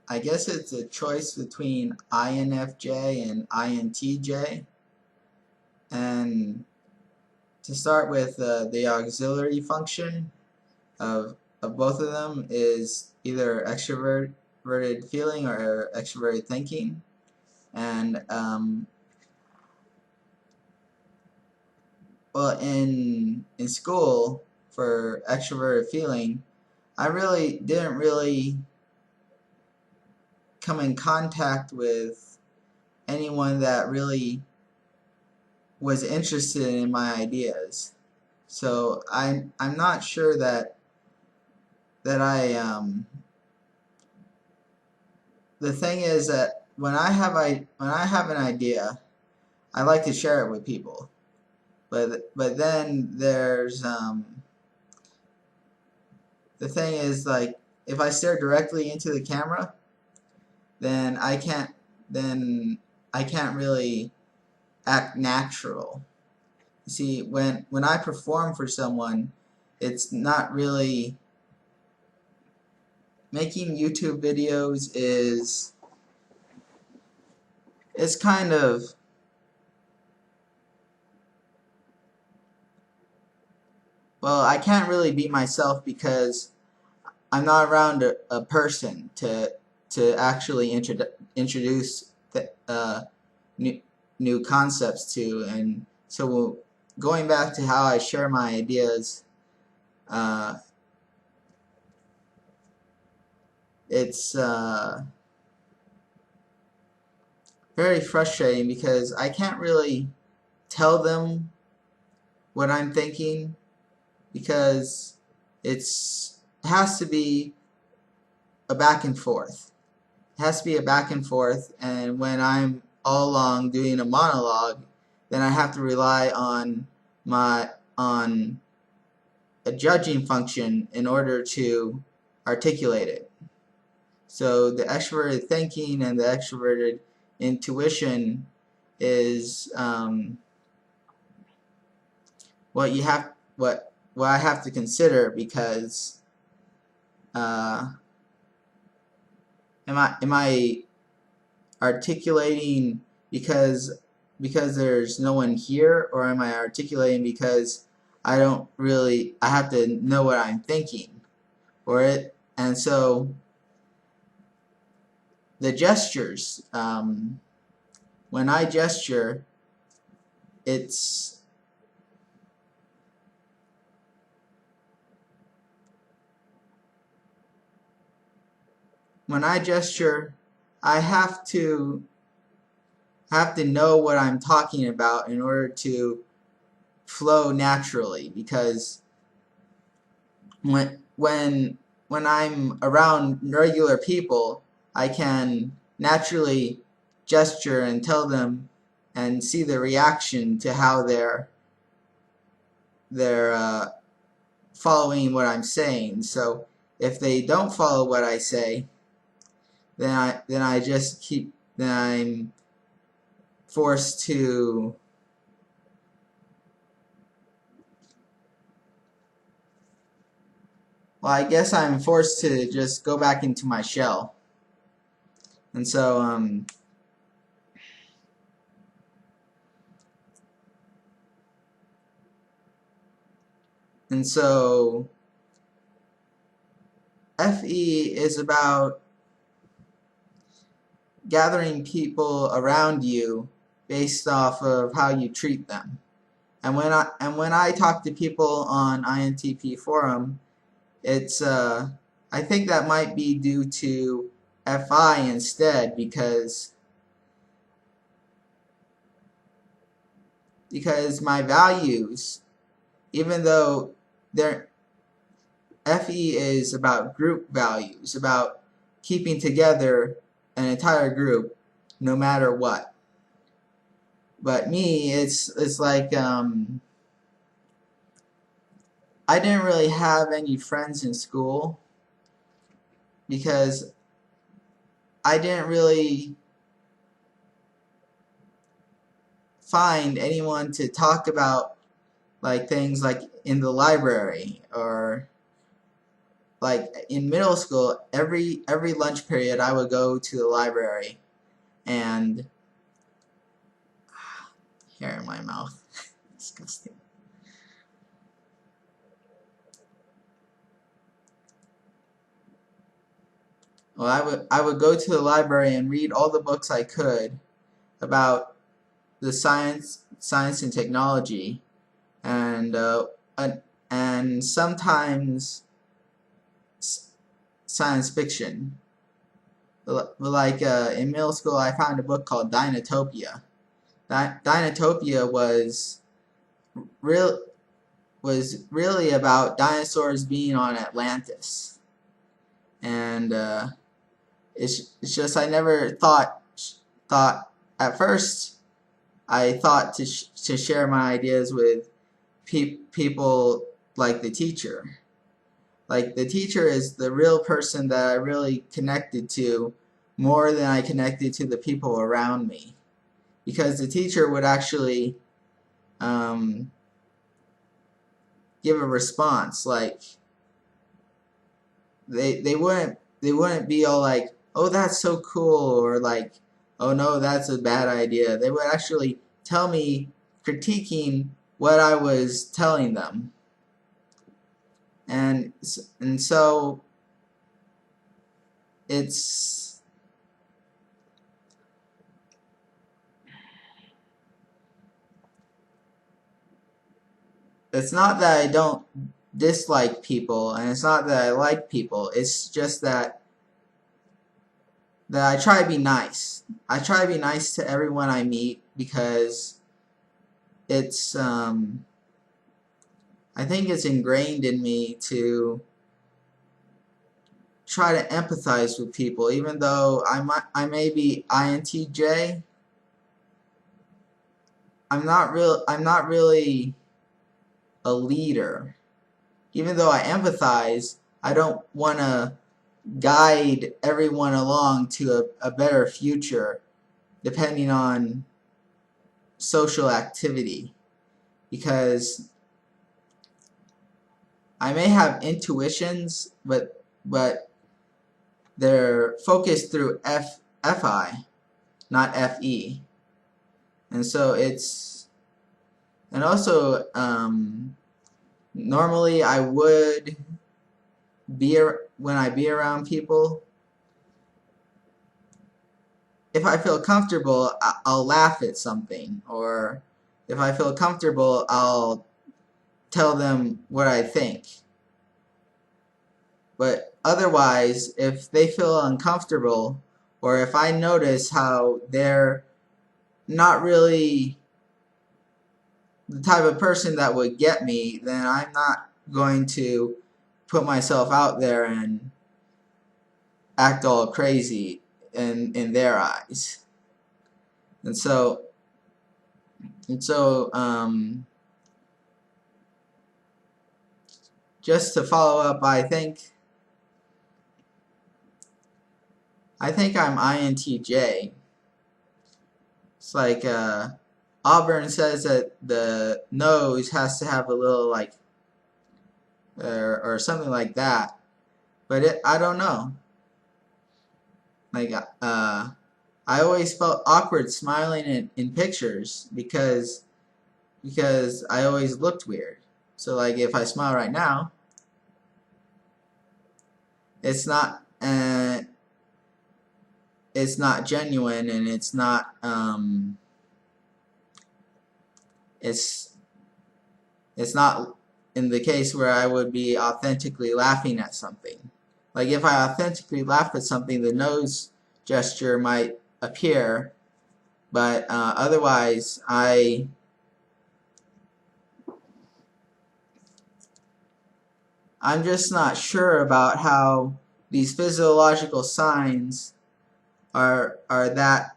I guess it's a choice between INFJ and INTJ. And to start with, the auxiliary function of both of them is either extroverted feeling or extroverted thinking. And in school for extroverted feeling, I really didn't really come in contact with anyone that really was interested in my ideas. So I'm not sure that the thing is that when I have an idea, I like to share it with people. But then there's the thing is, like, if I stare directly into the camera, then I can't really act natural. You see, when I perform for someone, it's not really making YouTube videos is it's kind of, well, I can't really be myself because I'm not around a person to actually introduce new new concepts to. And so going back to how I share my ideas, uh, it's very frustrating because I can't really tell them what I'm thinking, because it has to be a back and forth. It has to be a back and forth, and when I'm all along doing a monologue, then I have to rely on on a judging function in order to articulate it. So the extroverted thinking and the extroverted intuition is what you have what I have to consider, because am I articulating because there's no one here, or am I articulating because I have to know what I'm thinking, and so the gestures, when I gesture, it's when I gesture, I have to know what I'm talking about in order to flow naturally, because when I'm around regular people, I can naturally gesture and tell them and see the reaction to how they're following what I'm saying. So if they don't follow what I say, then I just keep then I'm forced to well, I guess I'm forced to just go back into my shell. And so and so FE is about gathering people around you based off of how you treat them. And when I talk to people on INTP forum, it's I think that might be due to FI instead, because my values, even though they're FE is about group values, about keeping together an entire group no matter what. But me, it's like I didn't really have any friends in school because I didn't really find anyone to talk about, like, things like in the library, or like in middle school, every lunch period I would go to the library, and hair in my mouth, disgusting. Well, I would go to the library and read all the books I could about the science and technology, and sometimes science fiction. Like in middle school, I found a book called Dinotopia. Dinotopia real was really about dinosaurs being on Atlantis, and it's just I never thought at first. I thought to share my ideas with people like the teacher. Like the teacher is the real person that I really connected to more than I connected to the people around me, because the teacher would actually give a response. Like they wouldn't be all like, oh, that's so cool, or like, oh no, that's a bad idea. They would actually tell me, critiquing what I was telling them, and so it's not that I don't dislike people, and it's not that I like people. It's just that I try to be nice. I try to be nice to everyone I meet, because it's I think it's ingrained in me to try to empathize with people, even though I may be INTJ. I'm not really a leader. Even though I empathize, I don't want to guide everyone along to a better future depending on social activity, because I may have intuitions, but they're focused through FI, not FE. And so it's, and also normally I would be, when I be around people, if I feel comfortable, I'll laugh at something, or if I feel comfortable, I'll tell them what I think. But otherwise, if they feel uncomfortable, or if I notice how they're not really the type of person that would get me, then I'm not going to put myself out there and act all crazy in their eyes. And so just to follow up, I think I'm INTJ. It's like Auburn says that the nose has to have a little like or something like that, but I don't know. Like I always felt awkward smiling in pictures, because I always looked weird. So like if I smile right now, it's not genuine, and it's not it's not in the case where I would be authentically laughing at something. Like if I authentically laugh at something, the nose gesture might appear, but otherwise I'm just not sure about how these physiological signs are that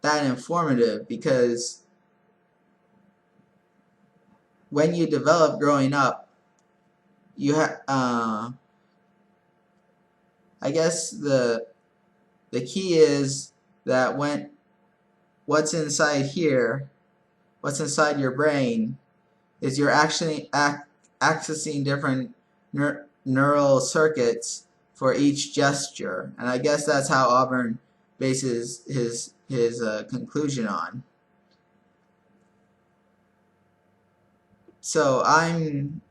that informative, because when you develop growing up, you have I guess the key is that what's inside here, what's inside your brain, is you're actually accessing different neural circuits for each gesture, and I guess that's how Auburn bases his conclusion on. So I'm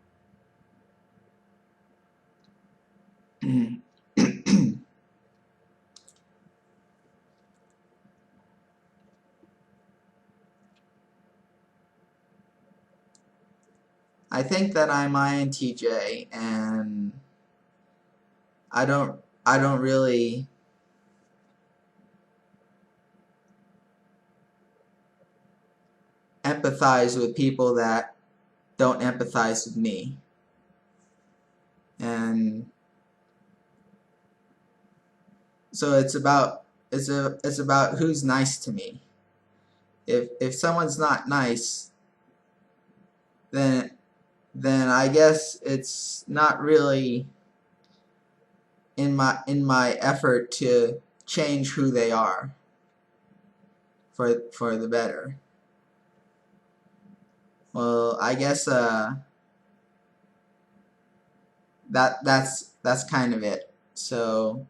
I think that I'm INTJ, and I don't really empathize with people that don't empathize with me. And so it's about who's nice to me. If someone's not nice, then I guess it's not really in my effort to change who they are for the better. Well, I guess that's kind of it. So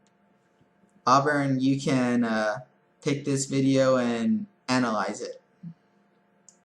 Auburn, you can take this video and analyze it.